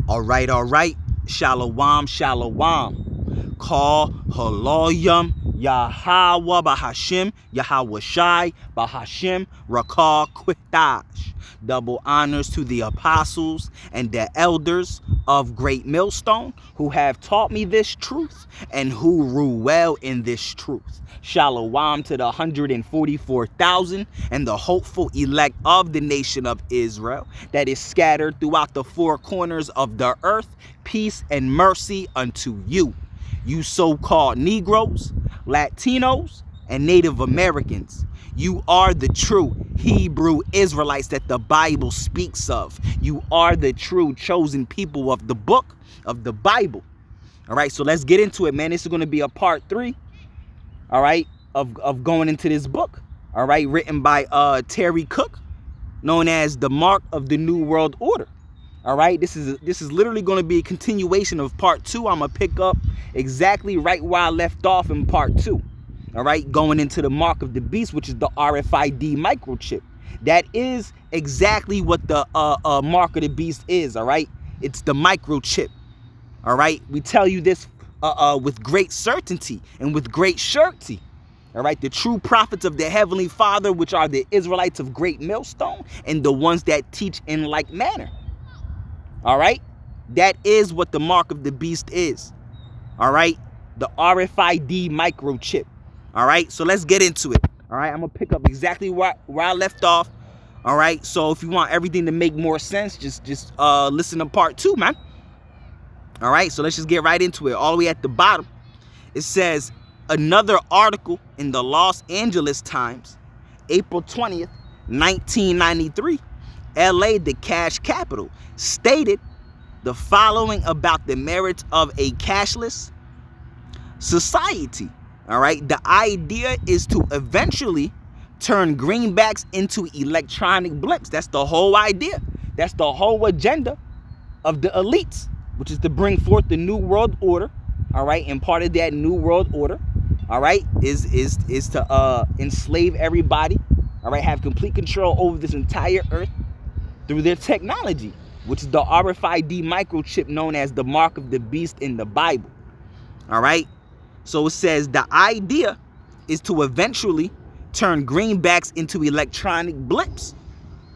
All right. Shalom, shalom. Call Haloyam Yahweh Bahashim Yahweh Shai Bahashim Rakah Quitash. Double honors to the apostles and the elders of Great Millstone who have taught me this truth and who rule well in this truth. Shalom to the 144,000 and the hopeful elect of the nation of Israel that is scattered throughout the four corners of the earth. Peace and mercy unto you, you so-called Negroes, Latinos, and Native Americans. You are the true Hebrew Israelites that the Bible speaks of. You are the true chosen people of the book of the Bible. All right, so let's get into it, man. This is going to be a part 3, all right, of going into this book, all right, written by Terry Cook, known as The Mark of the New World Order. All right, this is literally going to be a continuation of part 2. I'm going to pick up exactly right where I left off in part 2. All right, going into the mark of the beast, which is the RFID microchip. That is exactly what the mark of the beast is, all right? It's the microchip, all right? We tell you this with great certainty and with great surety, all right? The true prophets of the Heavenly Father, which are the Israelites of Great Millstone, and the ones that teach in like manner. All right, that is what the mark of the beast is. All right, the RFID microchip. All right, so let's get into it. All right, I'm gonna pick up exactly where I left off. All right, so if you want everything to make more sense, just listen to part 2, man. All right, so let's just get right into it. All the way at the bottom, it says another article in the Los Angeles Times, April 20th, 1993. LA, the cash capital, stated the following about the merits of a cashless society. All right, the idea is to eventually turn greenbacks into electronic blimps. That's the whole idea. That's the whole agenda of the elites, which is to bring forth the new world order. All right, and part of that new world order, all right, is to enslave everybody. All right, have complete control over this entire earth through their technology, which is the RFID microchip known as the mark of the beast in the Bible. All right, so it says the idea is to eventually turn greenbacks into electronic blimps.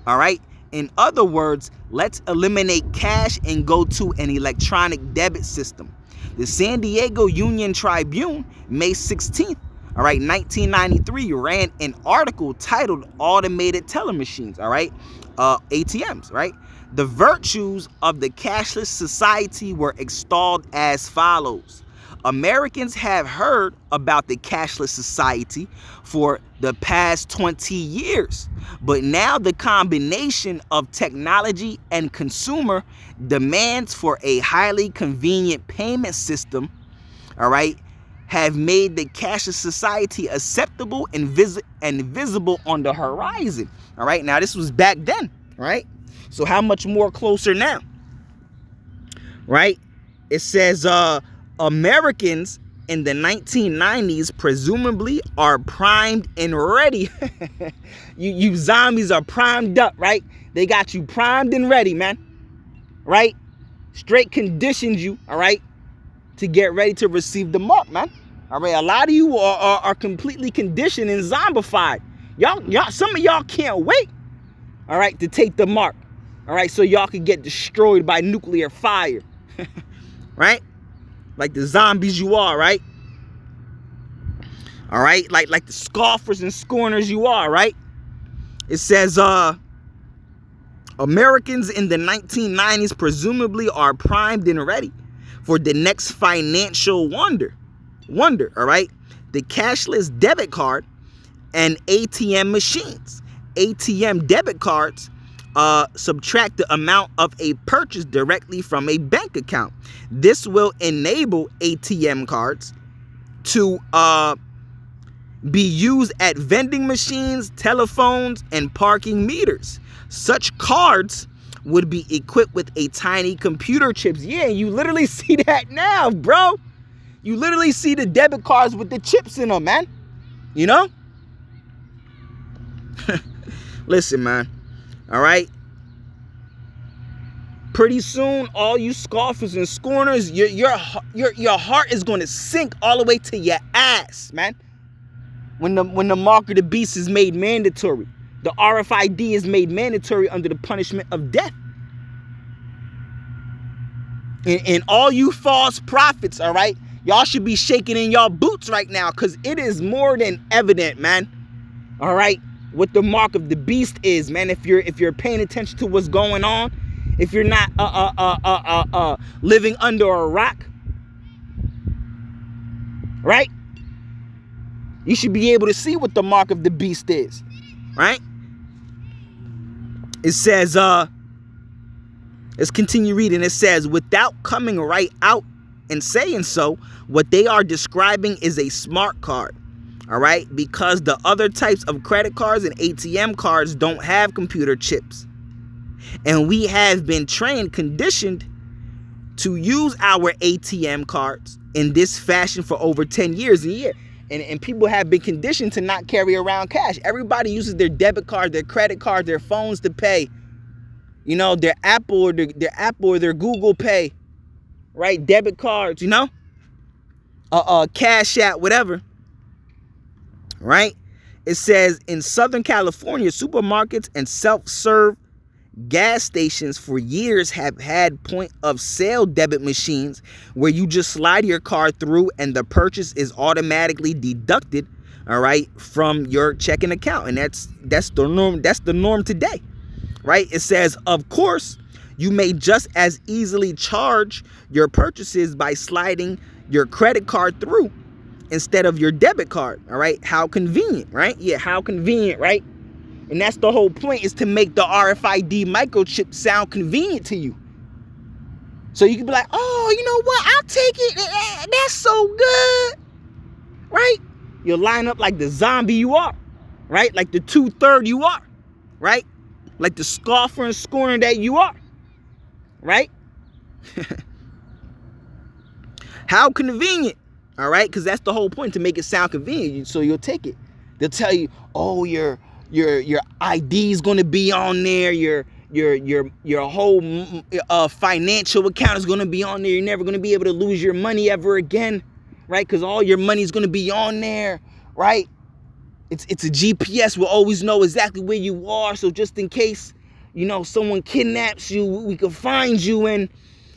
All right, in other words, let's eliminate cash and go to an electronic debit system. The San Diego Union Tribune, May 16th, all right, 1993, ran an article titled Automated Teller Machines, all right, ATMs, right? The virtues of the cashless society were extolled as follows. Americans have heard about the cashless society for the past 20 years, but now the combination of technology and consumer demands for a highly convenient payment system, all right, have made the cashless society acceptable and visible on the horizon. All right, now this was back then, right? So how much more closer now, right? It says Americans in the 1990s presumably are primed and ready. you zombies are primed up, right? They got you primed and ready, man, right? Straight conditioned you, all right, to get ready to receive the mark, man. All right, a lot of you are completely conditioned and zombified. Y'all, some of y'all can't wait, all right, to take the mark, all right, so y'all can get destroyed by nuclear fire, right? Like the zombies you are, right? All right, like the scoffers and scorners you are, right? It says Americans in the 1990s presumably are primed and ready for the next financial wonder, all right? The cashless debit card and ATM machines. ATM debit cards subtract the amount of a purchase directly from a bank account. This will enable ATM cards to be used at vending machines, telephones, and parking meters. Such cards would be equipped with a tiny computer chips. Yeah, you literally see that now, bro. You literally see the debit cards with the chips in them, man. You know? Listen, man. All right? Pretty soon, all you scoffers and scorners, your heart is going to sink all the way to your ass, man. When the mark of the beast is made mandatory, the RFID is made mandatory under the punishment of death. And all you false prophets, all right, y'all should be shaking in y'all boots right now, because it is more than evident, man. All right, what the mark of the beast is, man. If you're paying attention to what's going on, if you're not living under a rock, right? You should be able to see what the mark of the beast is, right? It says, let's continue reading. It says, without coming right out and saying so, what they are describing is a smart card, all right? Because the other types of credit cards and ATM cards don't have computer chips. And we have been conditioned to use our ATM cards in this fashion for over 10 years. And people have been conditioned to not carry around cash. Everybody uses their debit card, their credit card, their phones to pay. You know, their Apple or their Google Pay, right? Debit cards, you know? Cash App, whatever. Right? It says in Southern California, supermarkets and self-serve gas stations for years have had point-of-sale debit machines where you just slide your card through and the purchase is automatically deducted, all right, from your checking account. And that's the norm. That's the norm today, right? It says, of course, you may just as easily charge your purchases by sliding your credit card through instead of your debit card, all right? How convenient, right? Yeah, how convenient, right? And that's the whole point, is to make the RFID microchip sound convenient to you. So you can be like, oh, you know what? I'll take it. That's so good. Right? You'll line up like the zombie you are. Right? Like the 2/3 you are. Right? Like the scoffer and scorner that you are. Right? How convenient. All right? Because that's the whole point, to make it sound convenient. So you'll take it. They'll tell you, oh, your ID is going to be on there. Your whole financial account is going to be on there. You're never going to be able to lose your money ever again, right? Because all your money is going to be on there, right? It's a GPS. We'll always know exactly where you are. So just in case, you know, someone kidnaps you, we can find you. And,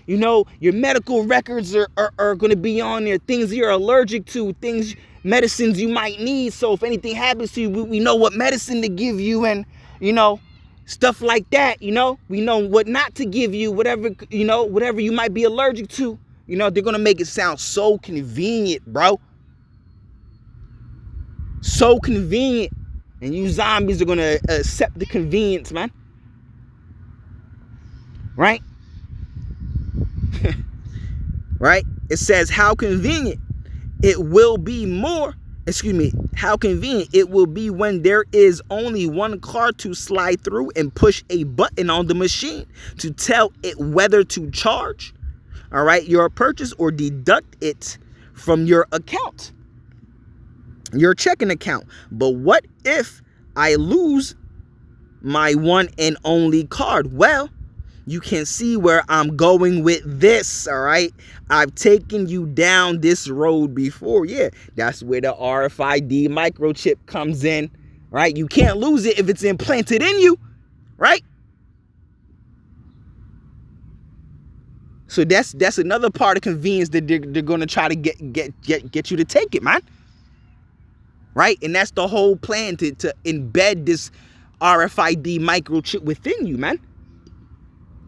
you know, your medical records are going to be on there. Things you're allergic to, medicines you might need. So if anything happens to you, we know what medicine to give you, and, you know, stuff like that. You know, we know what not to give you, whatever you might be allergic to. You know, they're going to make it sound so convenient, bro. So convenient. And you zombies are going to accept the convenience, man. Right? Right? It says, how convenient. How convenient it will be when there is only one card to slide through and push a button on the machine to tell it whether to charge, all right, your purchase or deduct it from your account, your checking account. But what if I lose my one and only card? Well, you can see where I'm going with this, all right? I've taken you down this road before. Yeah, that's where the RFID microchip comes in, right? You can't lose it if it's implanted in you, right? So that's another part of convenience that they're going to try to get you to take it, man. Right? And that's the whole plan, to embed this RFID microchip within you, man.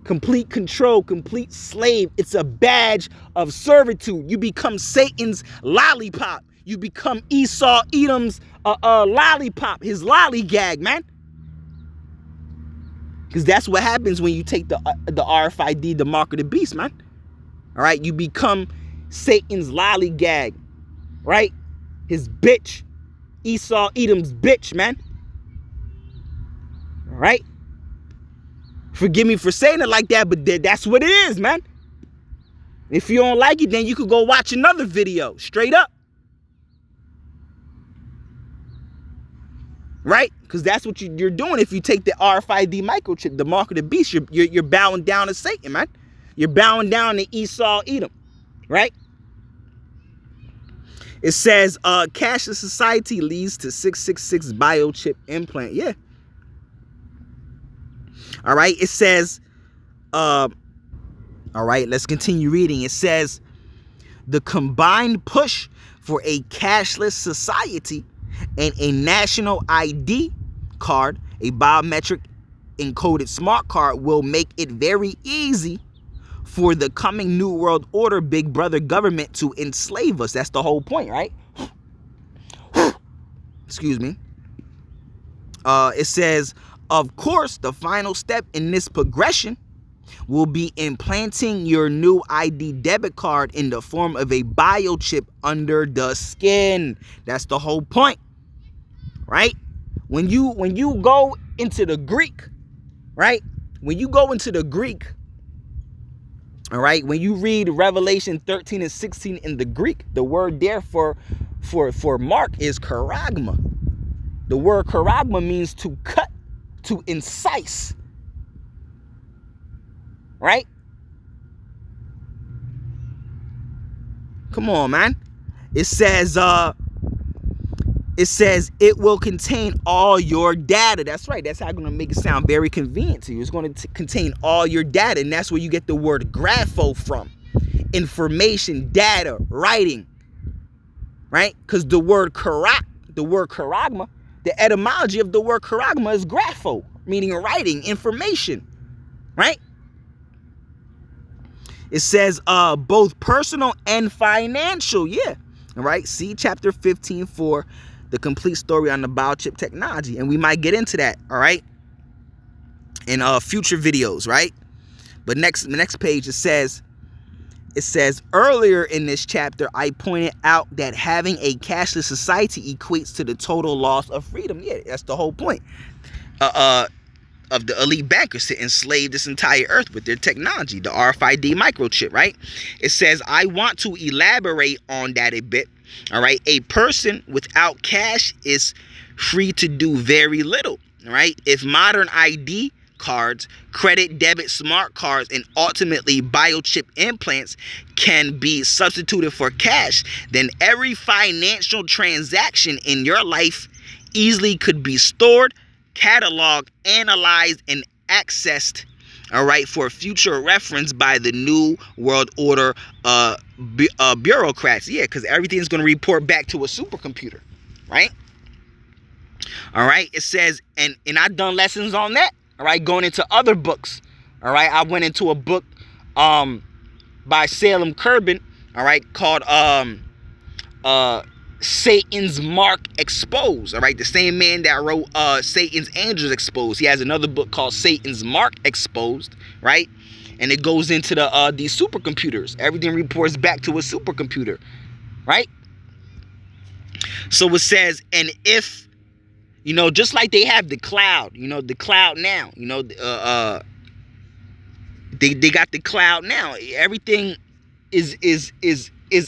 Complete control, complete slave. It's a badge of servitude. You become Satan's lollipop. You become Esau Edom's lollipop, his lollygag, man. Because that's what happens when you take the RFID, the mark of the beast, man. All right, you become Satan's lollygag, right? His bitch, Esau Edom's bitch, man. All right. Forgive me for saying it like that, but that's what it is, man. If you don't like it, then you could go watch another video, straight up. right? Because that's what you're doing if you take the RFID microchip, the mark of the beast. You're bowing down to Satan, man. You're bowing down to Esau, Edom, right? It says cashless society leads to 666 biochip implant. Yeah. All right. It says, all right, let's continue reading. It says the combined push for a cashless society and a national ID card, a biometric encoded smart card, will make it very easy for the coming New World Order big brother government to enslave us. That's the whole point, right? Excuse me. It says, of course, the final step in this progression will be implanting your new ID debit card in the form of a biochip under the skin. That's the whole point, right? When you go into the Greek, right? When you go into the Greek, all right, when you read Revelation 13 and 16 in the Greek, the word there for mark is charagma. The word charagma means to cut, to incise, right? Come on, man. It says it will contain all your data. That's right. That's how I'm going to make it sound very convenient to you. It's going to contain all your data, and that's where you get the word grapho from. Information, data, writing, right? Because the word charagma, the etymology of the word charagma is grapho, meaning writing, information, right? It says both personal and financial. Yeah. All right. See chapter 15 for the complete story on the biochip technology. And we might get into that. All right. In future videos. Right. But the next page, it says earlier in this chapter, I pointed out that having a cashless society equates to the total loss of freedom. Yeah, that's the whole point. Of the elite bankers to enslave this entire earth with their technology, the RFID microchip, right? It says, I want to elaborate on that a bit, all right? A person without cash is free to do very little, all right? If modern ID cards, credit, debit, smart cards, and ultimately biochip implants can be substituted for cash, then every financial transaction in your life easily could be stored, cataloged, analyzed, and accessed, all right, for future reference by the New World Order bureaucrats. Yeah, because everything's going to report back to a supercomputer, right? All right, it says, and I've done lessons on that, all right, going into other books, all right? I went into a book by Salem Kerbin, all right, called Satan's Mark Exposed, all right? The same man that wrote Satan's Angels Exposed. He has another book called Satan's Mark Exposed, right? And it goes into these supercomputers. Everything reports back to a supercomputer, right? So it says, and if, you know, just like they have the cloud, you know, the cloud now, you know, they got the cloud now. Everything is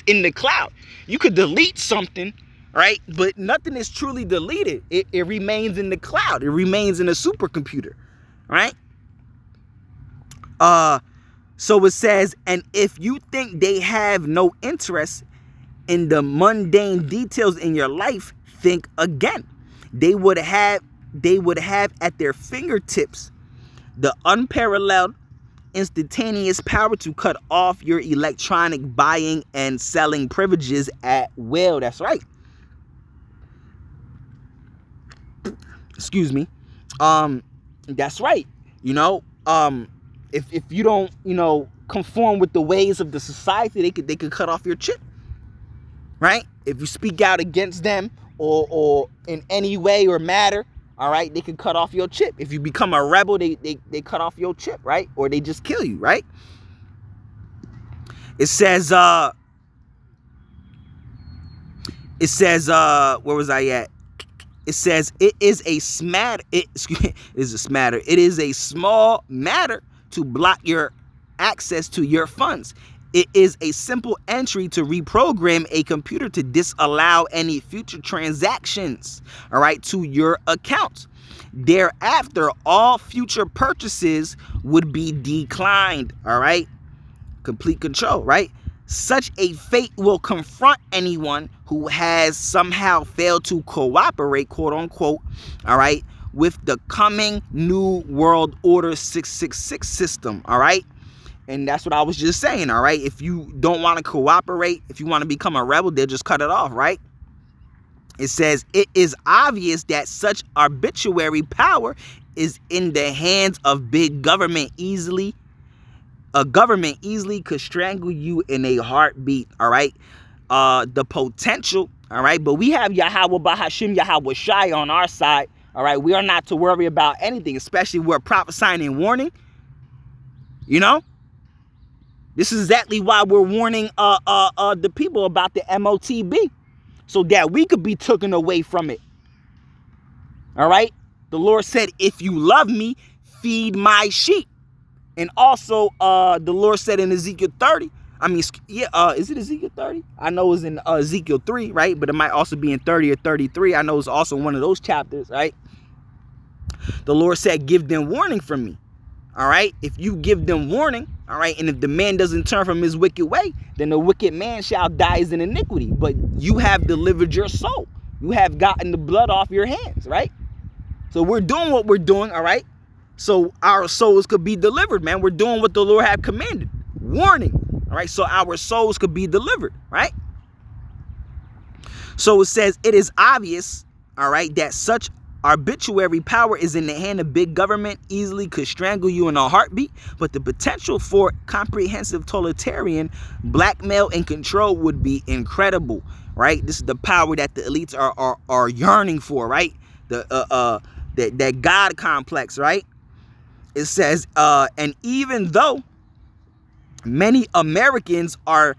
in the cloud. You could delete something, right? But nothing is truly deleted. It remains in the cloud. It remains in a supercomputer, right? So it says, and if you think they have no interest in the mundane details in your life, think again. They would have at their fingertips the unparalleled instantaneous power to cut off your electronic buying and selling privileges at will. That's right. Excuse me. That's right. You know, if you don't, you know, conform with the ways of the society, they could cut off your chip. Right? If you speak out against them or in any way or matter, all right, they can cut off your chip. If you become a rebel, they cut off your chip, right? Or they just kill you, right? It says, where was I at? It says, it is a small matter to block your access to your funds. It is a simple entry to reprogram a computer to disallow any future transactions, all right, to your account. Thereafter, all future purchases would be declined, all right? Complete control, right? Such a fate will confront anyone who has somehow failed to cooperate, quote unquote, all right, with the coming New World Order 666 system, all right? And that's what I was just saying, all right? If you don't want to cooperate, if you want to become a rebel, they'll just cut it off, right? It says, it is obvious that such arbitrary power is in the hands of big government easily. A government easily could strangle you in a heartbeat, all right? The potential, all right? But we have Yahweh Bahashim, Yahweh Shai on our side, all right? We are not to worry about anything, especially we're prophesying and warning, you know? This is exactly why we're warning the people about the MOTB, so that we could be taken away from it. All right? The Lord said, if you love me, feed my sheep. And also, the Lord said in Ezekiel 30, is it Ezekiel 30? I know it's in Ezekiel 3, right? But it might also be in 30 or 33. I know it's also one of those chapters, right? The Lord said, give them warning from me. All right, if you give them warning, all right, and if the man doesn't turn from his wicked way, then the wicked man shall die in iniquity. But you have delivered your soul. You have gotten the blood off your hands, right? So we're doing what we're doing, all right? So our souls could be delivered, man. We're doing what the Lord had commanded. Warning, all right? So our souls could be delivered, right? So it says, it is obvious, all right, that such arbitrary power is in the hand of big government, easily could strangle you in a heartbeat, but the potential for comprehensive totalitarian blackmail and control would be incredible, right? This is the power that the elites are yearning for, right? That God complex, right? It says, and even though many Americans are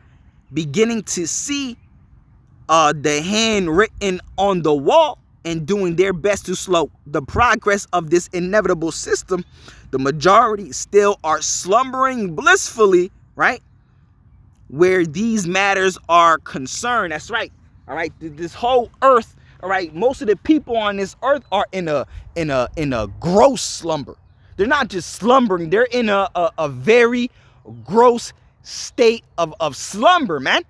beginning to see the hand written on the wall and doing their best to slow the progress of this inevitable system, the majority still are slumbering blissfully, right? Where these matters are concerned. That's right. All right. This whole earth, all right, most of the people on this earth are in a gross slumber. They're not just slumbering, they're in a very gross state of slumber, man.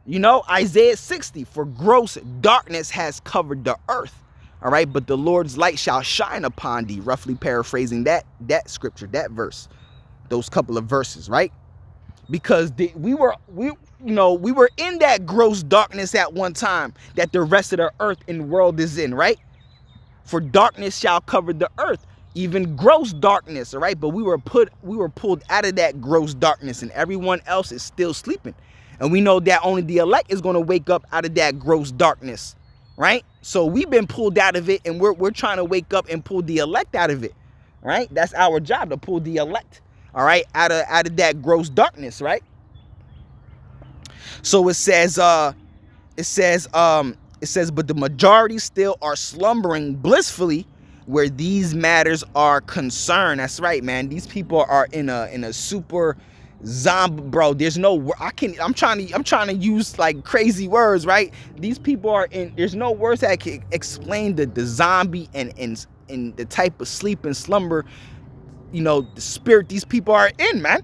You know, Isaiah 60, for gross darkness has covered the earth. All right, but the Lord's light shall shine upon thee. Roughly paraphrasing that scripture, that verse, those couple of verses, right? Because we were in that gross darkness at one time that the rest of the earth and world is in, right? For darkness shall cover the earth, even gross darkness, all right? But we were pulled out of that gross darkness, and everyone else is still sleeping. And we know that only the elect is going to wake up out of that gross darkness, right? So we've been pulled out of it, and we're trying to wake up and pull the elect out of it, right? That's our job, to pull the elect, all right, out of that gross darkness, right? So it says, but the majority still are slumbering blissfully where these matters are concerned. That's right, man. These people are in a super zombie, bro. There's no, I'm trying to use like crazy words, right? These people are there's no words that can explain the zombie and the type of sleep and slumber, you know, the spirit these people are in, man.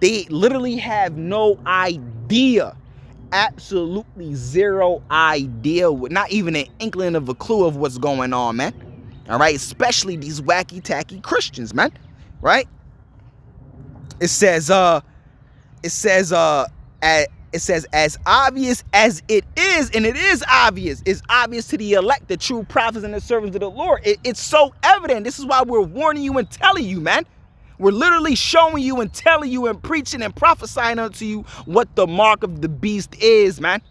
They literally have no idea, absolutely zero idea, not even an inkling of a clue of what's going on, man. All right, especially these wacky tacky Christians, man, right? It says as obvious as it is, and it is obvious. It's obvious to the elect, the true prophets and the servants of the Lord. It's so evident. This is why we're warning you and telling you, man. We're literally showing you and telling you and preaching and prophesying unto you what the mark of the beast is, man.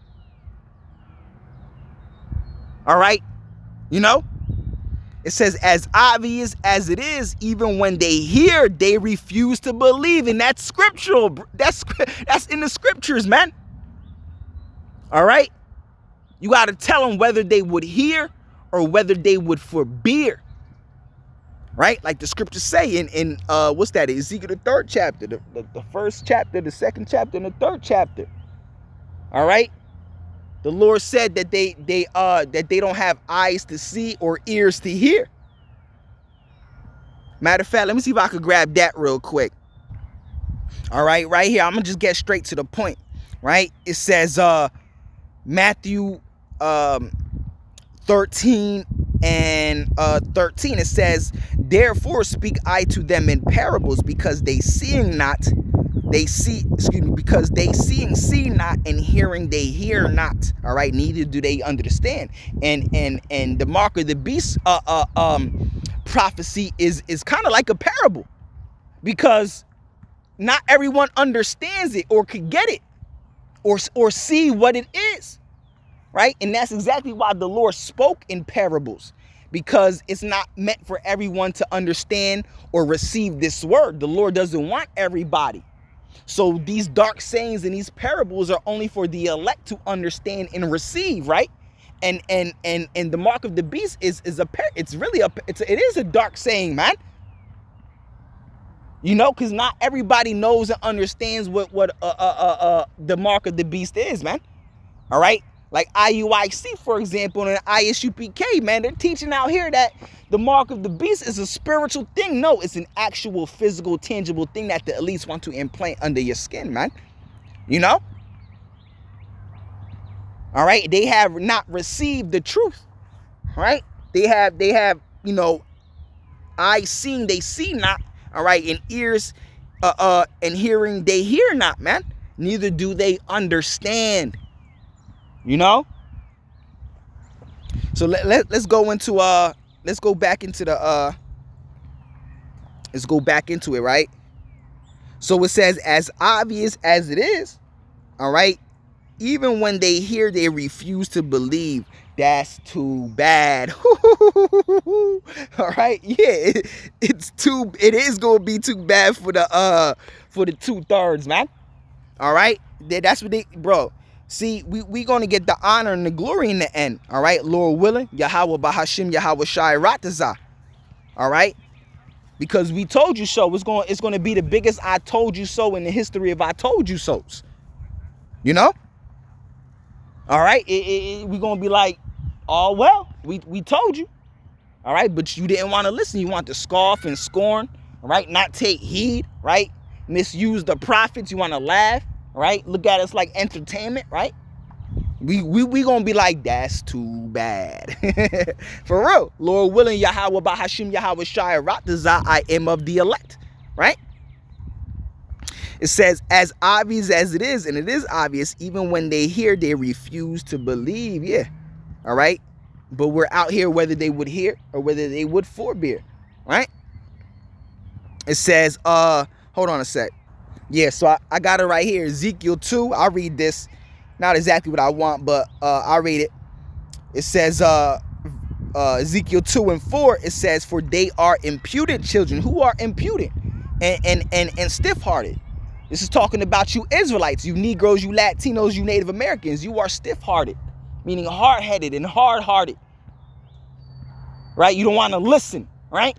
All right? You know? It says, as obvious as it is, even when they hear, they refuse to believe. And that's scriptural. That's in the scriptures, man. All right? You got to tell them whether they would hear or whether they would forbear. right? Like the scriptures say in what's that? Ezekiel the 3rd chapter, the 1st chapter, the 2nd chapter, and the 3rd chapter. All right. The Lord said that they don't have eyes to see or ears to hear. Matter of fact, let me see if I could grab that real quick. All right, right here. I'm gonna just get straight to the point. Right? It says Matthew 13 and 13. It says, therefore speak I to them in parables, because they seeing not, because they seeing see not, and hearing they hear not. All right, neither do they understand. And the mark of the beast prophecy is kind of like a parable, because not everyone understands it or could get it or see what it is, right? And that's exactly why the Lord spoke in parables, because it's not meant for everyone to understand or receive this word. The Lord doesn't want everybody. So these dark sayings and these parables are only for the elect to understand and receive, right? And the mark of the beast is a dark saying, man. You know, because not everybody knows and understands what the mark of the beast is, man. All right? Like IUIC, for example, and ISUPK, man, they're teaching out here that the mark of the beast is a spiritual thing. No, it's an actual physical, tangible thing that the elites want to implant under your skin, man. You know? All right? They have not received the truth. All right? They have, you know, eyes seeing, they see not. All right, and ears and hearing they hear not, man. Neither do they understand. You know? So let's go into let's go back into it, right? So it says, as obvious as it is, all right, even when they hear, they refuse to believe. That's too bad. All right, yeah, it is gonna be too bad for the 2/3, man. All right, that's what they, bro. See, we gonna get the honor and the glory in the end. All right, Lord willing, Yahweh Bahashim Yahweh Shai Ratazah. All right, because we told you so. It's gonna be the biggest I told you so in the history of I told you so's. You know. All right, we're going to be like, oh, well, we told you. All right, but you didn't want to listen. You want to scoff and scorn, all right, not take heed, right, misuse the prophets. You want to laugh, right, look at us like entertainment, right? We going to be like, that's too bad. For real. Lord willing, Yahweh Bahashim Yahweh Shai Ratazah, I am of the elect, right? It says, as obvious as it is, and it is obvious, even when they hear, they refuse to believe. Yeah. All right. But we're out here whether they would hear or whether they would forbear. Right. It says, hold on a sec. Yeah. So I got it right here. Ezekiel 2. I'll read this. Not exactly what I want, but I'll read it. It says, Ezekiel 2 and 4. It says, for they are imputed children. Who are imputed and stiff-hearted? This is talking about you Israelites, you Negroes, you Latinos, you Native Americans. You are stiff-hearted, meaning hard-headed and hard-hearted, right? You don't want to listen, right?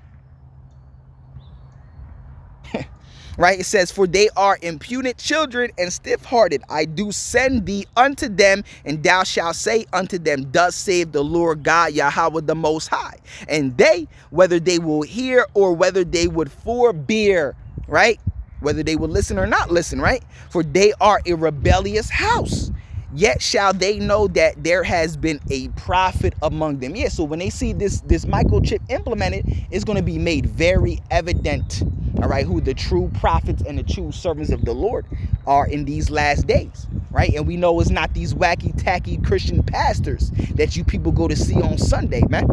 Right? It says, for they are impudent children and stiff-hearted. I do send thee unto them, and thou shalt say unto them, thus saith the Lord God, Yahweh the Most High. And they, whether they will hear or whether they would forbear, right? Whether they will listen or not listen, right? For they are a rebellious house. Yet shall they know that there has been a prophet among them. Yeah, so when they see this microchip implemented, it's going to be made very evident, all right, who the true prophets and the true servants of the Lord are in these last days, right? And we know it's not these wacky, tacky Christian pastors that you people go to see on Sunday, man,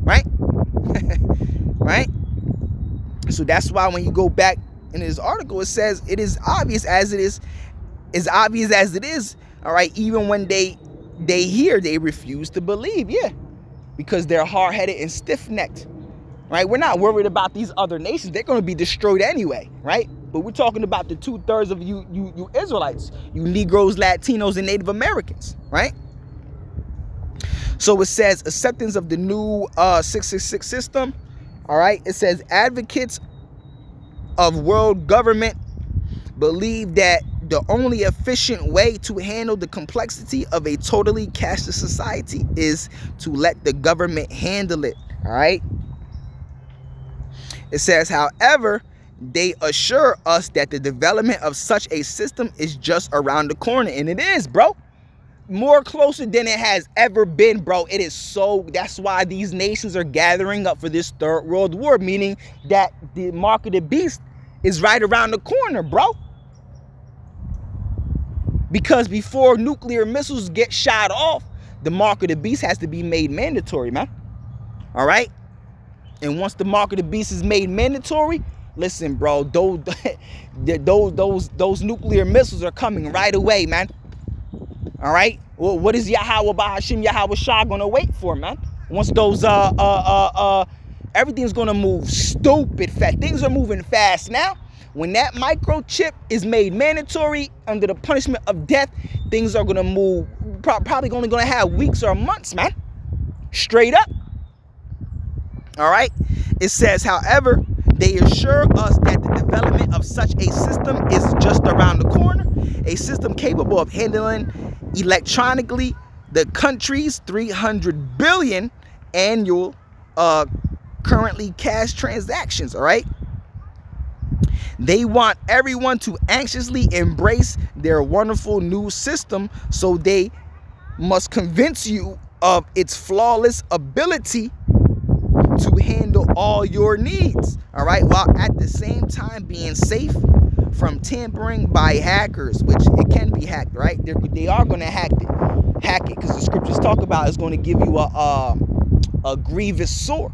right? Right? So that's why when you go back in this article, it says it is obvious as it is, all right, even when they hear, they refuse to believe. Yeah, because they're hard-headed and stiff-necked, right? We're not worried about these other nations. They're going to be destroyed anyway, right? But we're talking about the 2/3 of you Israelites, you Negroes, Latinos, and Native Americans, right? So it says acceptance of the new 666 system. All right. It says advocates of world government believe that the only efficient way to handle the complexity of a totally cashless society is to let the government handle it. All right. It says, however, they assure us that the development of such a system is just around the corner. And it is, bro. More closer than it has ever been, bro. It is so, that's why these nations are gathering up for this third world war, meaning that the mark of the beast is right around the corner, bro. Because before nuclear missiles get shot off, the mark of the beast has to be made mandatory, man. All right? And once the mark of the beast is made mandatory, listen, bro, those nuclear missiles are coming right away, man. All right? Well, what is Yahweh Bahashim Yahweh Shah gonna wait for, man? Once those everything's gonna move stupid fast. Things are moving fast now. When that microchip is made mandatory under the punishment of death, things are gonna move, probably only gonna have weeks or months, man. Straight up. All right. It says, however, they assure us that the development of such a system is just around the corner, a system capable of handling electronically the country's 300 billion annual currently cash transactions. All right. They want everyone to anxiously embrace their wonderful new system, so they must convince you of its flawless ability to handle all your needs, all right, while at the same time being safe from tampering by hackers, which it can be hacked, right? They are going to hack it because the scriptures talk about it's going to give you a grievous sore.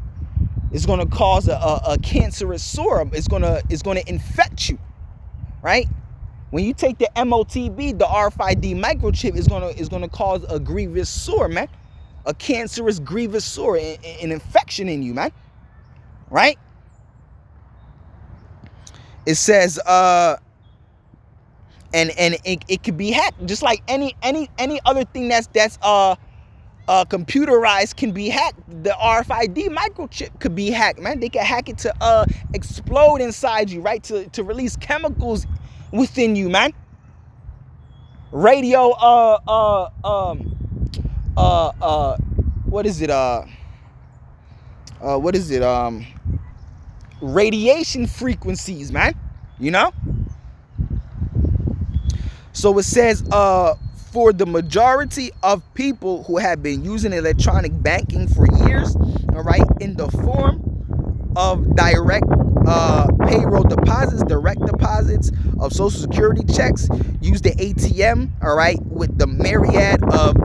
It's going to cause a cancerous sore. It's going to infect you, right? When you take the MOTB, the RFID microchip is going to cause a grievous sore, man. A cancerous, grievous sore, an infection in you, man. Right? It says, and it could be hacked, just like any other thing that's computerized can be hacked. The RFID microchip could be hacked, man. They can hack it to explode inside you, right? To release chemicals within you, man. Radio, what is it? Radiation frequencies, man. You know? So it says, for the majority of people who have been using electronic banking for years, all right, in the form of direct payroll deposits, direct deposits of Social Security checks, use the ATM, all right, with the myriad of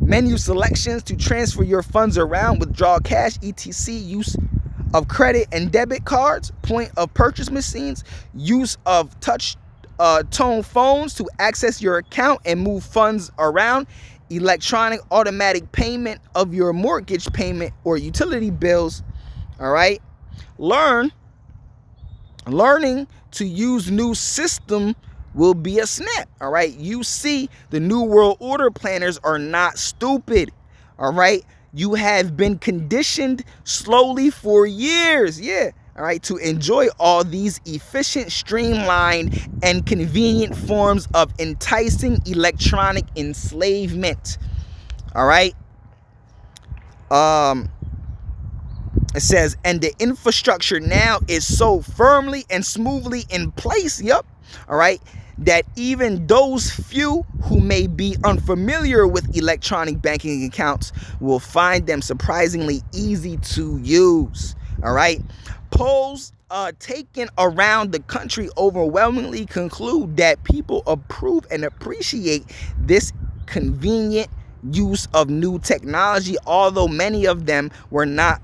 menu selections to transfer your funds around, withdraw cash, etc., use of credit and debit cards, point of purchase machines, use of touch tone phones to access your account and move funds around, electronic automatic payment of your mortgage payment or utility bills. All right. Learning to use new system will be a snap. All right. You see, the New World Order planners are not stupid. All right. You have been conditioned slowly for years. Yeah. All right. To enjoy all these efficient, streamlined, and convenient forms of enticing electronic enslavement. All right. It says, and the infrastructure now is so firmly and smoothly in place. Yep. All right. That even those few who may be unfamiliar with electronic banking accounts will find them surprisingly easy to use. All right. Polls taken around the country overwhelmingly conclude that people approve and appreciate this convenient use of new technology, although many of them were not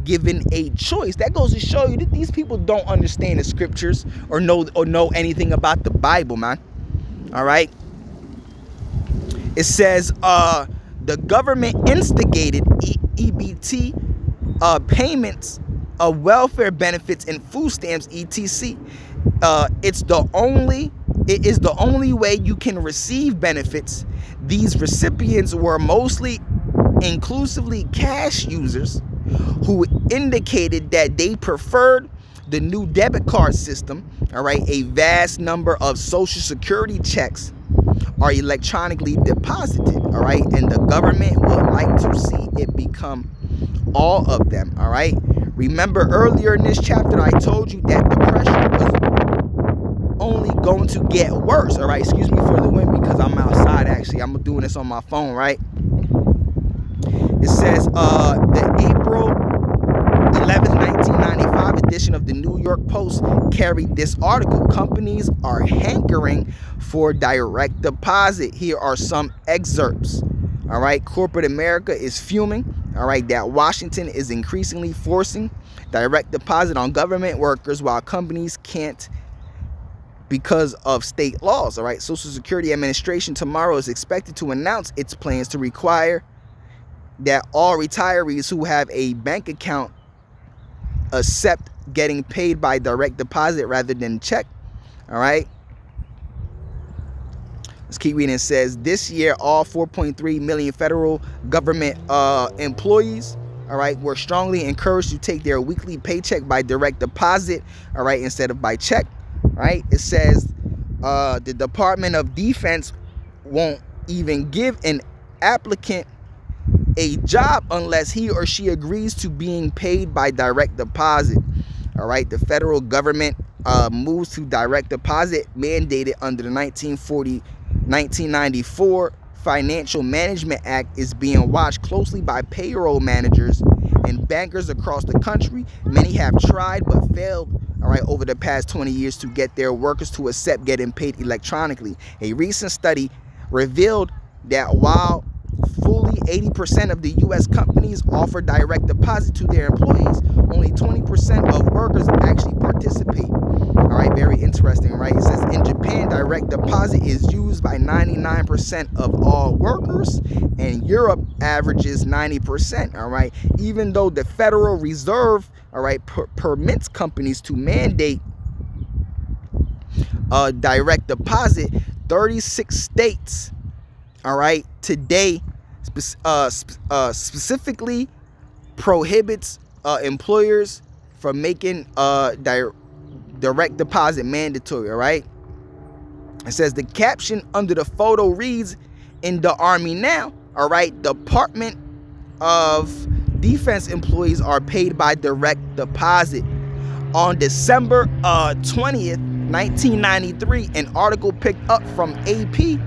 given a choice. That goes to show you that these people don't understand the scriptures or know anything about the Bible, man. All right. It says the government instigated EBT payments of welfare benefits and food stamps, etc. It is the only way you can receive benefits. These recipients were mostly inclusively cash users who indicated that they preferred the new debit card system. All right, a vast number of Social Security checks are electronically deposited. All right, and the government would like to see it become all of them. All right, remember earlier in this chapter I told you that the pressure was only going to get worse. All right, excuse me for the wind because I'm outside. Actually, I'm doing this on my phone. Right, it says the April 11th, 1995 edition of the New York Post carried this article. Companies are hankering for direct deposit. Here are some excerpts. All right, corporate America is fuming. All right, that Washington is increasingly forcing direct deposit on government workers while companies can't because of state laws. All right, Social Security Administration tomorrow is expected to announce its plans to require that all retirees who have a bank account accept getting paid by direct deposit rather than check. All right, let's keep reading. It says this year all 4.3 million federal government employees, all right, were strongly encouraged to take their weekly paycheck by direct deposit, all right, instead of by check. Right, it says the Department of Defense won't even give an applicant a job unless he or she agrees to being paid by direct deposit. All right, the federal government moves to direct deposit mandated under the 1994 Financial Management Act is being watched closely by payroll managers and bankers across the country. Many have tried but failed, all right, over the past 20 years to get their workers to accept getting paid electronically. A recent study revealed that while fully 80% of the U.S. companies offer direct deposit to their employees, only 20% of workers actually participate. All right, very interesting, right? It says in Japan, direct deposit is used by 99% of all workers, and Europe averages 90%. All right, even though the Federal Reserve, all right, permits companies to mandate direct deposit, 36 states, all right, today specifically prohibits employers from making direct deposit mandatory. All right, it says the caption under the photo reads, in the Army now, all right, Department of Defense employees are paid by direct deposit. On December 20th, 1993, an article picked up from AP,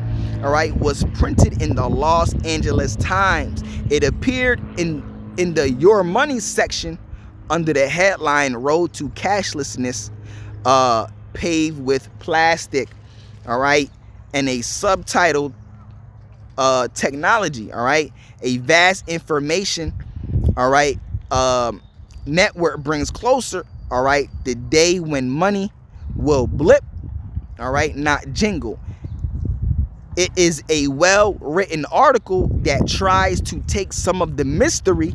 all right, was printed in the Los Angeles Times. It appeared in the Your Money section under the headline Road to Cashlessness, paved with plastic, all right, and a subtitled technology, all right, a vast information, all right, network brings closer, all right, the day when money will blip, all right, not jingle. It is a well-written article that tries to take some of the mystery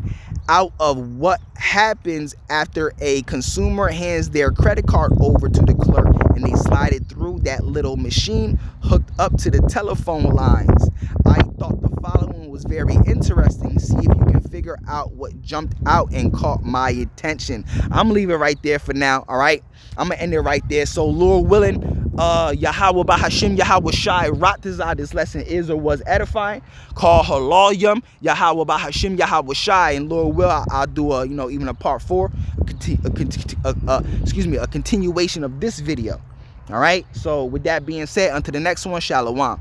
out of what happens after a consumer hands their credit card over to the clerk and they slide it through that little machine hooked up to the telephone lines. I thought the following was very interesting. See if you can figure out what jumped out and caught my attention. I'm leaving right there for now, all right? I'm going to end it right there. So, Lord willing, Yahweh Bahashim, Yahweh Shai, Ratazah, this lesson is or was edifying. Call Halal Yum, Yahweh Bahashim, Yahweh Shai, and Lord will, I'll do a, even a part 4, a continuation of this video. All right. So with that being said, until the next one, Shalom.